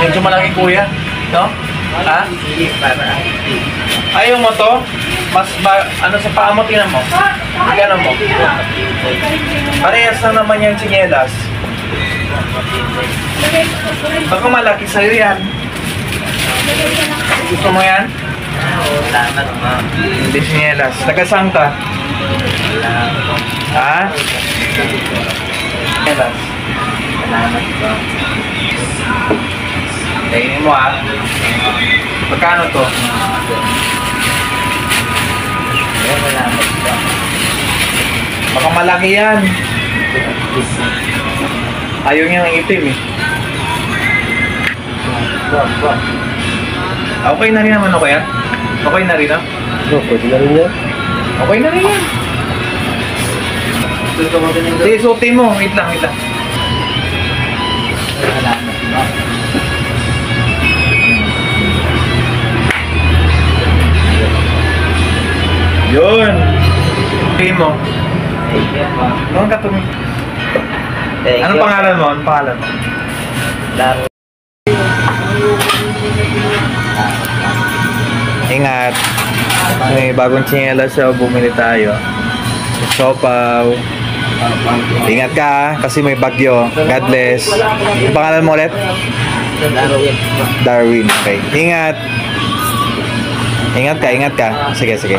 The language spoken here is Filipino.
Medyo malaki kuya. No? Ha? Ayaw mo to? Mas ano sa paa mo, tingnan mo. Tingnan mo. Parehas na naman yung tsinelas. Baka malaki sa'yo yan. Gusto mo yan? Salamat, ma'am. Hindi tsinelas. Taga-saan ka? Ha? Tsinelas. Salamat, ma'am. Tingin mo ha. Magkano to? Salamat, ma'am. Baka malaki yan. Ayaw niya ng itim eh. Okay na rin naman ako yan? Okay na rin, ha? Pwede na rin yan. Okay na rin yan. Sige, suotin mo. Wait lang, wait lang. Salamat, ma'am. Yun. Okay mo. Thank you, ma'am. Anong katumi? Anong pangalan mo? Anong pangalan mo? Laro. Ingat. May bagong tsinelas siya. Bumili tayo. Sopaw. Ingat ka ha, kasi may bagyo. God bless. Ang pangalan mo ulit? Darwin. Darwin. Okay. Ingat. Ingat ka, ingat ka. Sige, sige.